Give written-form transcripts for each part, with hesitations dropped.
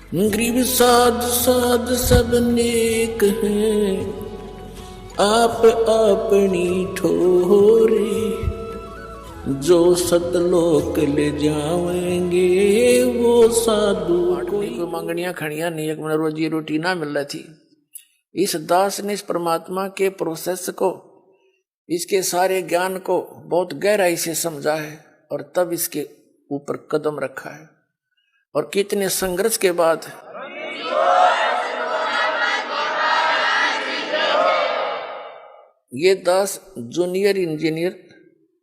Grieve साध साध सब नेक हैं, आप अपनी ठोरे, जो सतलोक ले जाएंगे वो साधु। कोई मांगनियां खड़ियां नहीं, एक मैंने रोजी रोटी ना मिल रही थी। इस दास ने इस परमात्मा के प्रोसेस को, इसके सारे ज्ञान को बहुत गहराई से समझा है और तब इसके ऊपर कदम रखा है। और कितने संघर्ष के बाद ये दास जूनियर इंजीनियर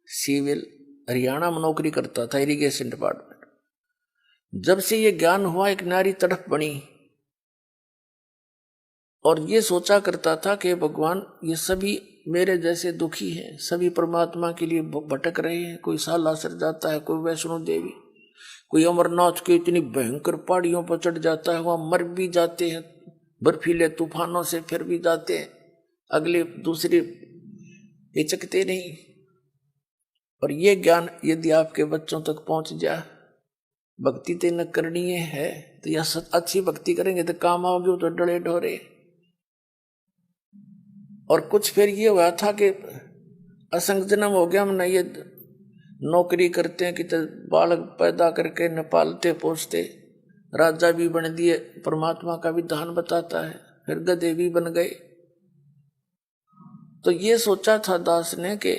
सिविल हरियाणा में नौकरी करता था, इरिगेशन डिपार्टमेंट। जब से ये ज्ञान हुआ, एक नारी तड़प बनी और ये सोचा करता था कि भगवान ये सभी मेरे जैसे दुखी हैं, सभी परमात्मा के लिए भटक रहे हैं। कोई सालासर जाता है, कोई वैष्णो देवी, कोई अमरनाथ के इतनी भयंकर पहाड़ियों पर चढ़ जाता है, वहां मर भी जाते हैं बर्फीले तूफानों से, फिर भी जाते हैं, अगले दूसरे हिचकते नहीं। और ये ज्ञान यदि आपके बच्चों तक पहुंच जाए, भक्ति तो न करनी है तो या अच्छी भक्ति करेंगे तो काम आओगे, तो डरे ढोरे। और कुछ फिर ये हुआ था कि असंग जन्म हो गया, हमने ये नौकरी करते हैं कि तो बालक पैदा करके न पालते पोसते, राजा भी बन दिए, परमात्मा का विधान बताता है, फिर गधे भी बन गए। तो ये सोचा था दास ने कि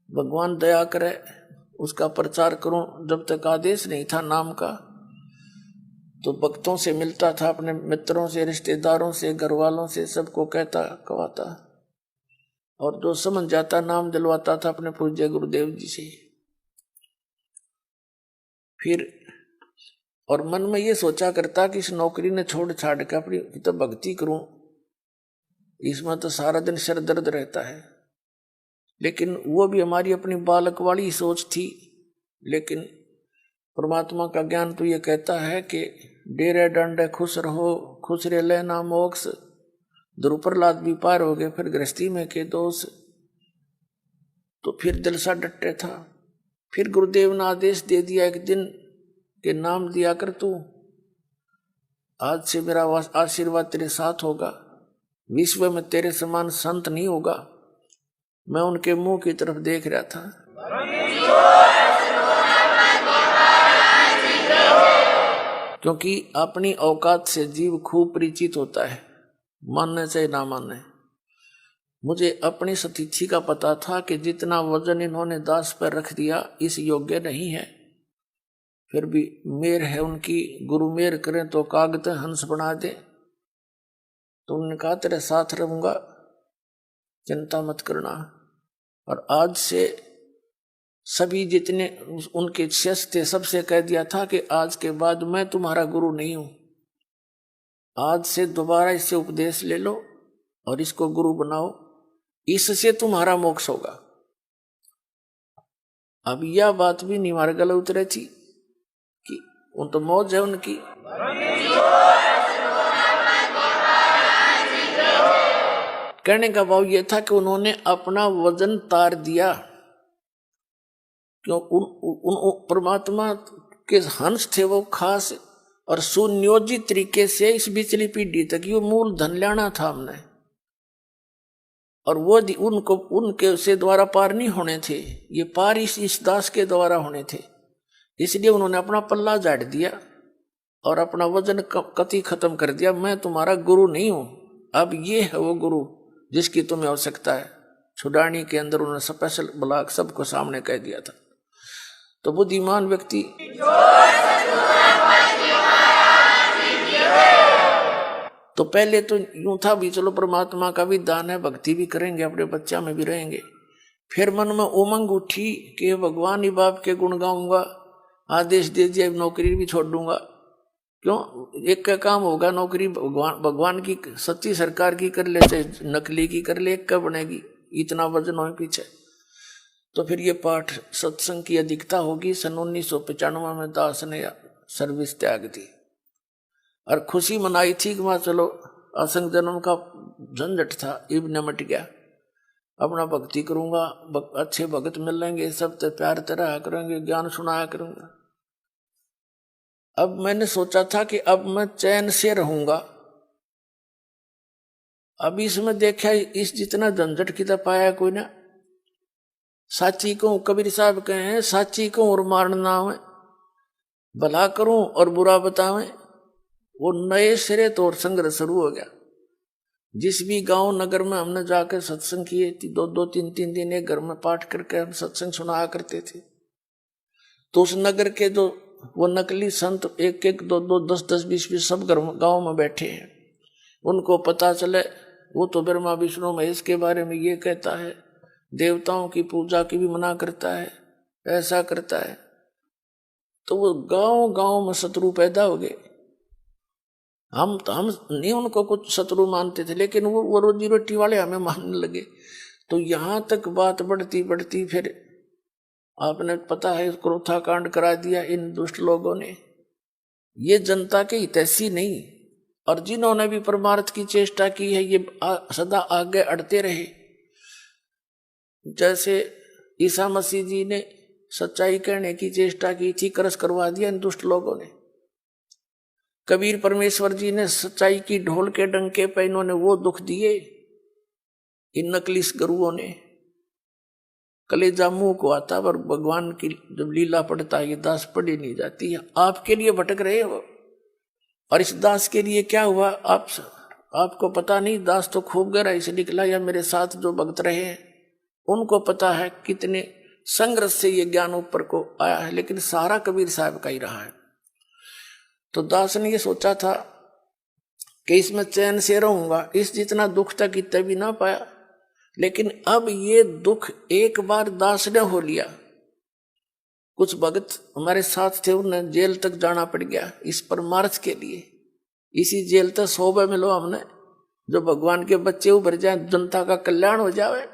भगवान दया करे, उसका प्रचार करूं। जब तक आदेश नहीं था नाम का, तो भक्तों से मिलता था, अपने मित्रों से, रिश्तेदारों से, घर वालों से, सबको कहता कहवाता, और जो समझ जाता नाम दिलवाता था अपने पूज्य गुरुदेव जी से। फिर और मन में ये सोचा करता कि इस नौकरी ने छोड़ छाड़ के अपनी तो भक्ति करूं, इसमें तो सारा दिन सिर दर्द रहता है। लेकिन वो भी हमारी अपनी बालक वाली सोच थी। लेकिन परमात्मा का ज्ञान तो ये कहता है कि डेरे डंडे खुश रहो, खुश रे लेना मोक्ष, द्रुपरलाद भी पार हो गए, फिर गृहस्थी में के दोष। तो फिर दिल सा डटे था। फिर गुरुदेव ने आदेश दे दिया एक दिन के नाम दिया कर तू, आज से मेरा आशीर्वाद तेरे साथ होगा, विश्व में तेरे समान संत नहीं होगा। मैं उनके मुंह की तरफ देख रहा था। क्योंकि अपनी औकात से जीव खूब परिचित होता है, मानने से ना मानने। मुझे अपनी सतीथि का पता था कि जितना वजन इन्होंने दास पर रख दिया इस योग्य नहीं है। फिर भी मेर है उनकी, गुरु मेर करें तो कागज हंस बना दे। तो उन्होंने कहा तेरे साथ रहूंगा, चिंता मत करना। और आज से सभी जितने उनके शिष्य थे सबसे कह दिया था कि आज के बाद मैं तुम्हारा गुरु नहीं हूं, आज से दोबारा इससे उपदेश ले लो और इसको गुरु बनाओ, इससे तुम्हारा मोक्ष होगा। अब यह बात भी नहीं हमारे गले उतरे थी कि उन तो मौज है उनकी। कहने का भाव यह था कि उन्होंने अपना वजन तार दिया। क्यों? उन परमात्मा के हंस थे वो खास, और सुनियोजित तरीके से इस बिचली पीढ़ी तक ये मूल धन लेना था हमने, और वो उनको उनके से द्वारा पार नहीं होने थे, ये पार इस दास के द्वारा होने थे। इसलिए उन्होंने अपना पल्ला झाड़ दिया और अपना वजन कति खत्म कर दिया। मैं तुम्हारा गुरु नहीं हूं, अब ये है वो गुरु जिसकी तुम्हें आवश्यकता है। छुड़ानी के अंदर उन्होंने स्पेशल ब्लॉक सबको सामने कह दिया था। तो बुद्धिमान व्यक्ति तो पहले तो यूं था भी चलो परमात्मा का भी दान है, भक्ति भी करेंगे, अपने बच्चा में भी रहेंगे। फिर मन में उमंग उठी कि भगवान ही बाप के गुण गाऊंगा, आदेश दे दिया नौकरी भी छोड़ दूंगा। क्यों? एक का काम होगा, नौकरी भगवान की सच्ची सरकार की कर ले चाहे नकली की कर ले, एक का बनेगी, इतना वजन हो पीछे। तो फिर ये पाठ सत्संग की अधिकता होगी। सन 1995 में दास ने सर्विस त्याग दी और खुशी मनाई थी कि मैं चलो असंग जन्म का झंझट था इब निमट गया, अपना भक्ति करूंगा, अच्छे भगत मिल लेंगे, सब तो प्यार तरह करेंगे, ज्ञान सुनाया करूंगा। अब मैंने सोचा था कि अब मैं चैन से रहूंगा। अब इसमें देखा इस जितना झंझट की तरफ आया कोई ना। साची को कबीर साहब कहे हैं, साची को और मारना है, भला करूं और बुरा बतावें। वो नए सिरे तो और संघर्ष शुरू हो गया। जिस भी गांव नगर में हमने जाकर सत्संग किए थी, 2-2, 3-3 दिन एक घर में पाठ करके हम सत्संग सुनाया करते थे, तो उस नगर के जो वो नकली संत 1-1, 2-2, 10-10, 20-20 सब गांव में बैठे हैं। उनको पता चले वो तो ब्रह्मा विष्णु महेश के बारे में ये कहता है, देवताओं की पूजा की भी मना करता है, ऐसा करता है। तो वो गांव गांव में शत्रु पैदा हो गए। हम नहीं उनको कुछ शत्रु मानते थे, लेकिन वो रोजी रोटी वाले हमें मानने लगे। तो यहां तक बात बढ़ती बढ़ती फिर आपने पता है क्रोथा कांड करा दिया इन दुष्ट लोगों ने। ये जनता के हितैषी नहीं, और जिन्होंने भी परमार्थ की चेष्टा की है ये सदा आगे अड़ते रहे। जैसे ईसा मसीह जी ने सच्चाई कहने की चेष्टा की थी, करस करवा दिया इन दुष्ट लोगों ने। कबीर परमेश्वर जी ने सच्चाई की ढोल के डंके पे इन्होंने वो दुख दिए इन नकली गुरुओं ने। कलेजा मुंह को आता, पर भगवान की जब लीला पढ़ता है ये दास पढ़ी नहीं जाती है। आपके लिए भटक रहे हो, और इस दास के लिए क्या हुआ आपको पता नहीं। दास तो खूब गहराई से निकला, या मेरे साथ जो भक्त रहे हैं उनको पता है कितने संघर्ष से ये ज्ञान ऊपर को आया है, लेकिन सारा कबीर साहब का ही रहा है। तो दास ने ये सोचा था कि इसमें चैन से रहूंगा, इस जितना दुख तक इतना भी ना पाया। लेकिन अब ये दुख एक बार दास ने हो लिया। कुछ भक्त हमारे साथ थे, उन्हें जेल तक जाना पड़ गया इस परमार्थ के लिए। इसी जेल तक 100 मिलो हमने, जो भगवान के बच्चे उभर जाए, जनता का कल्याण हो जाए।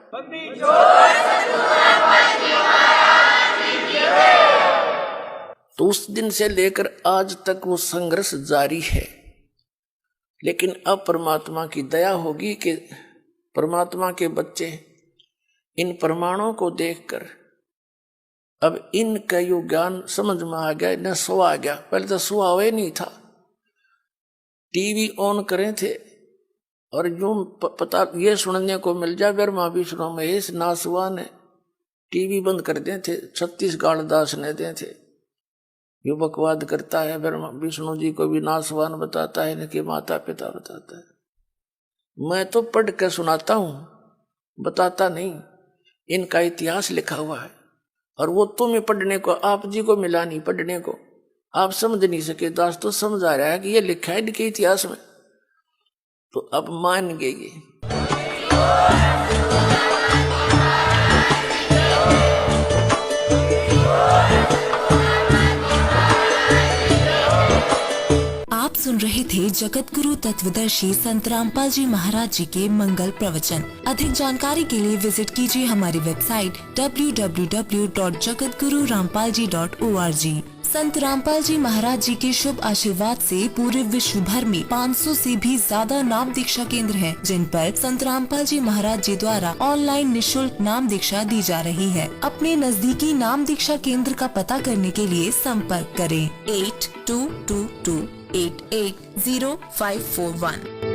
तो उस दिन से लेकर आज तक वो संघर्ष जारी है। लेकिन अब परमात्मा की दया होगी कि परमात्मा के बच्चे इन प्रमाणों को देखकर अब इनका यो ज्ञान समझ में आ गया, इन्हें सो आ गया। पहले तो सो हुआ ही नहीं था, टीवी ऑन करे थे और यूं पता ये सुनने को मिल जाए ब्रह्मा विष्णु महेश नासुआ ने टीवी बंद कर दे थे, 36 गाल दास ने दे थे। यो बकवाद करता है, ब्रह्मा विष्णु जी को भी नासवान बताता है, इनके माता पिता बताता है। मैं तो पढ़ के सुनाता हूं, बताता नहीं। इनका इतिहास लिखा हुआ है, और वो तुम्हें पढ़ने को, आप जी को मिला नहीं पढ़ने को, आप समझ नहीं सके। दास तो समझ आ रहा है कि ये लिखा है इनके इतिहास में, तो अब मान गए ये। आप सुन रहे थे जगत गुरु तत्वदर्शी संत रामपाल जी महाराज जी के मंगल प्रवचन। अधिक जानकारी के लिए विजिट कीजिए हमारी वेबसाइट www.jagatgururampalji.org। संत रामपाल जी महाराज जी के शुभ आशीर्वाद से पूरे विश्व भर में 500 से भी ज्यादा नाम दीक्षा केंद्र हैं, जिन पर संत रामपाल जी महाराज जी द्वारा ऑनलाइन निशुल्क नाम दीक्षा दी जा रही है। अपने नजदीकी नाम दीक्षा केंद्र का पता करने के लिए संपर्क करें 8222880541।